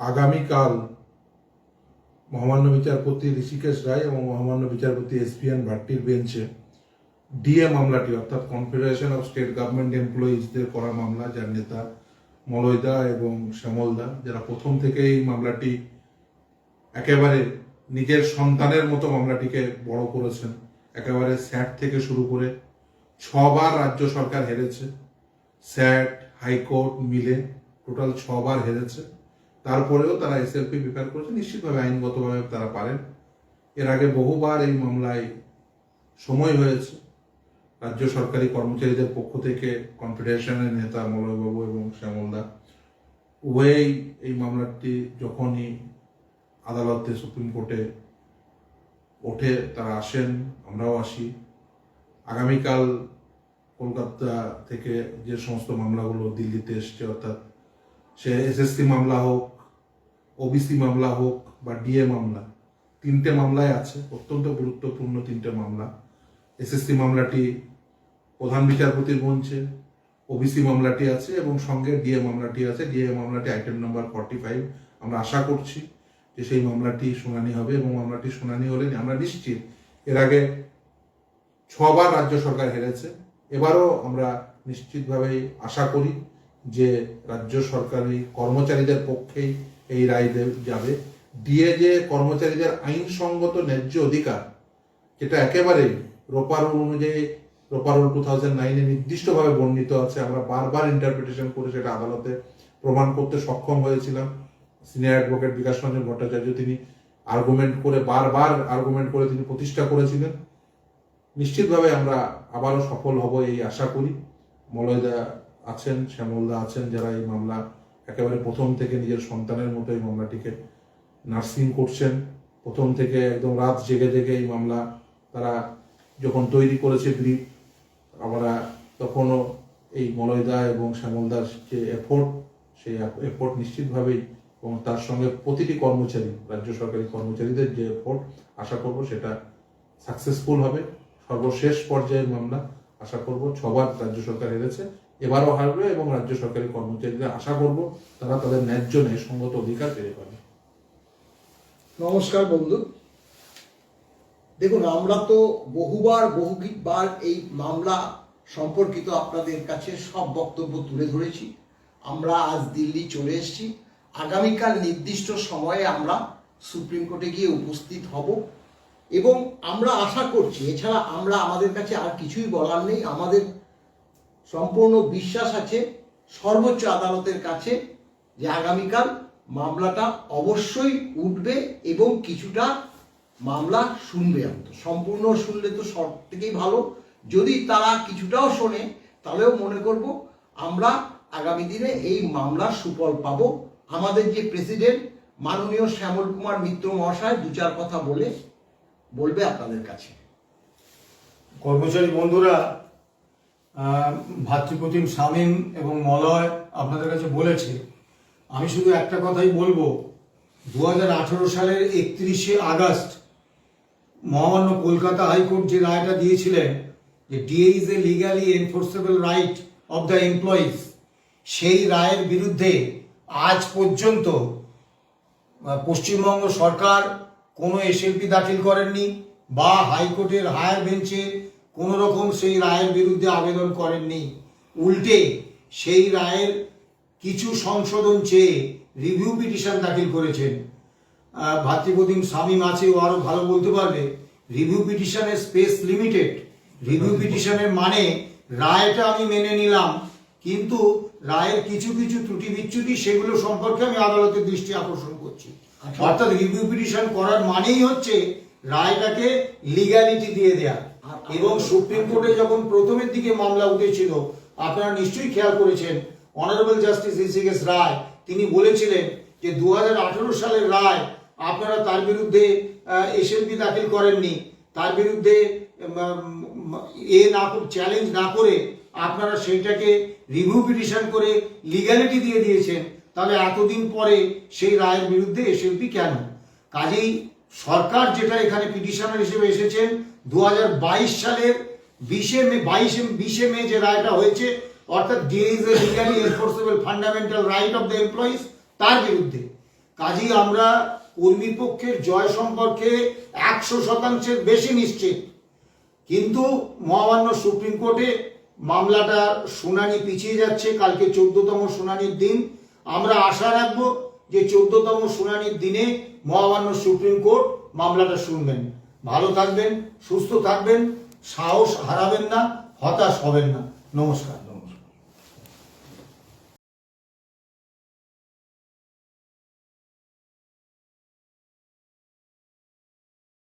আগামীকাল মহামান্য বিচারপতি ঋষিকেশ রায় এবং মহামান্য বিচারপতি এসপিএন ভাট্টির বেঞ্চে ডিএ মামলাটি অর্থাৎ কনফেডারেশন অফ স্টেট গভর্নমেন্ট এমপ্লয়িজদের করা মামলা, যার নেতা মলয়দা এবং শ্যামলদা, যারা প্রথম থেকে এই মামলাটি একেবারে নিজের সন্তানের মতো মামলাটিকে বড় করেছেন। একেবারে স্যাট থেকে শুরু করে 6 বার রাজ্য সরকার হেরেছে, স্যাট হাইকোর্ট মিলে টোটাল 6 বার হেরেছে। তারপরেও তারা এসএলপি প্রিপেয়ার করেছে, নিশ্চিতভাবে আইনগতভাবে তারা পারেন। এর আগে বহুবার এই মামলায় সময় হয়েছে। রাজ্য সরকারি কর্মচারীদের পক্ষ থেকে কনফেডারেশনের নেতা মলয়বাবু এবং শ্যামলদা উভয়েই এই মামলাটি যখনই আদালতে সুপ্রিম কোর্টে ওঠে তারা আসেন, আমরাও আসি। আগামীকাল কলকাতা থেকে যে সমস্ত মামলাগুলো দিল্লিতে এসছে, অর্থাৎ সে এসএসসি মামলা হোক, ওবিসি মামলা হোক বা ডিএ মামলা, 3টে মামলায় আছে, অত্যন্ত গুরুত্বপূর্ণ 3টে মামলা। এসএসসি মামলাটি প্রধান বিচারপতির বেঞ্চে, ওবিসি মামলাটি আছে এবং সঙ্গে ডিএ মামলাটি আছে। ডিএ মামলাটি আইটেম নাম্বার 45। আমরা আশা করছি যে সেই মামলাটি শুনানি হবে এবং মামলাটি শুনানি হলে আমরা নিশ্চিত, এর আগে 6 বার রাজ্য সরকার হেরেছে, এবারও আমরা নিশ্চিতভাবেই আশা করি যে রাজ্য সরকারি কর্মচারীদের পক্ষেই এই রায় যাবে। ডিএ যে কর্মচারীদের আইনসঙ্গত ন্যায্য অধিকার, যেটা একেবারে রোপা রুল অনুযায়ী, রোপা রুল 2009-এ নির্দিষ্টভাবে বর্ণিত আছে। আমরা বারবার ইন্টারপ্রিটেশন করে সেটা আদালতে প্রমাণ করতে সক্ষম হয়েছিলাম। সিনিয়র অ্যাডভোকেট বিকাশ রঞ্জন ভট্টাচার্য তিনি বারবার আর্গুমেন্ট করে তিনি প্রতিষ্ঠা করেছিলেন। নিশ্চিতভাবে আমরা আবারও সফল হব এই আশা করি। মলয়দা আছেন, শ্যামলদা আছেন, যারা এই মামলা একেবারে প্রথম থেকে নিজের সন্তানের মতো এই মামলাটিকে নার্সিং করছেন। প্রথম থেকে একদম রাত জেগে জেগে এই মামলা তারা যখন তৈরি করেছে ব্রিফ, আমরা তখনও এই মলয়দা এবং শ্যামলদার যে এফোর্ট, সেই এফোর্ট নিশ্চিতভাবেই, এবং তার সঙ্গে প্রতিটি কর্মচারী, রাজ্য সরকারি কর্মচারীদের যে এফোর্ট, আশা করব সেটা সাকসেসফুল হবে। সর্বশেষ পর্যায়ের মামলা, আশা করব 6 বার রাজ্য সরকার হেরেছে, এবারও হারবে এবং রাজ্য সরকারি কর্মচারীরা আশা করব তারা তাদের ন্যায্য ন্যায়সঙ্গত অধিকার পেয়ে পাবে। নমস্কার বন্ধু, দেখুন আমরা তো বহুবার এই মামলা সম্পর্কিত আপনাদের কাছে সব বক্তব্য তুলে ধরেছি। আমরা আজ দিল্লি চলে এসেছি। আগামীকাল নির্দিষ্ট সময়ে আমরা সুপ্রিম কোর্টে গিয়ে উপস্থিত হব এবং আমরা আশা করছি, এছাড়া আমাদের কাছে আর কিছুই বলার নেই। আমাদের সম্পূর্ণ বিশ্বাস আছে সর্বোচ্চ আদালতের কাছে যে আগামীকাল মামলাটা অবশ্যই উঠবে এবং কিছুটা মামলা শুনবে। সম্পূর্ণ শুনলে তো সব থেকেই ভালো, যদি তারা কিছুটাও শোনে তাহলেও মনে করব আমরা আগামী দিনে এই মামলার সুফল পাব। আমাদের যে প্রেসিডেন্ট মাননীয় শ্যামল কুমার মিত্র মহাশয় 2-4 কথা বলবে আপনাদের কাছে। কর্মচারী বন্ধুরা, ভাতৃপ্রতিম শামীম এবং মলয় আপনাদের কাছে বলেছে, আমি শুধু একটা কথাই বলবো। 2018 সালের 31শে আগস্ট মহামান্য কলকাতা হাইকোর্ট যে রায়টা দিয়েছিলেন যে DA is a legally enforceable right of the employees, সেই রায়ের বিরুদ্ধে আজ পর্যন্ত পশ্চিমবঙ্গ সরকার কোনো এসএলপি দাখিল করেননি বা হাইকোর্টের হায়ার বেঞ্চে কোনো রকম সেই রায়ের বিরুদ্ধে আবেদন করেননি। উল্টে সেই রায়ের কিছু সংশোধন চেয়ে রিভিউ পিটিশন দাখিল করেছেন। ভাতৃপ্রতিম শামীম আছে, ও আরও ভালো বলতে পারবে। রিভিউ পিটিশনের স্পেস লিমিটেড। রিভিউ পিটিশনের মানে রায়টা আমি মেনে নিলাম, কিন্তু রায়ের কিছু কিছু ত্রুটি বিচ্যুতি সেগুলো সম্পর্কে আমি আদালতের দৃষ্টি আকর্ষণ করছি। অর্থাৎ রিভিউ পিটিশন করার মানেই হচ্ছে রায়টাকে লিগ্যালিটি দিয়ে দেয়া। এবং সুপ্রিম কোর্টে যখন প্রথমের দিকে মামলা উঠেছিল, আপনারা নিশ্চয়ই খেয়াল করেছেন, অনারেবল জাস্টিস ঋষিকেশ রায় তিনি বলেছিলেন যে 2018 সালের রায় আপনারা তার বিরুদ্ধে এসএলপি দাখিল করেননি, তার বিরুদ্ধে চ্যালেঞ্জ না করে আপনারা সেইটাকে রিভিউ পিটিশন করে লিগ্যালিটি দিয়ে দিয়েছেন, তাহলে এতদিন পরে সেই রায়ের বিরুদ্ধে এসএলপি কেন? কাজেই সরকার যেটা এখানে পিটিশনার হিসেবে এসেছেন 2022 সালের 20 মে যে রায়টা হয়েছে, অর্থাৎ DA is a legally enforceable fundamental right of the employees, তার বিরুদ্ধে। কাজেই আমরা কর্মীপক্ষের জয় সম্পর্কে 100% বেশি নিশ্চিত। কিন্তু মহামান্য সুপ্রিম কোর্টে মামলাটার শুনানি পিছিয়ে যাচ্ছে, কালকে 14তম শুনানির দিন। আমরা আশা রাখবো যে 14তম শুনানির দিনে মহামান্য সুপ্রিম কোর্ট মামলাটা শুনবেন। ভালো থাকবেন, সুস্থ থাকবেন, সাহস হারাবেন না, হতাশ হবেন না। নমস্কার।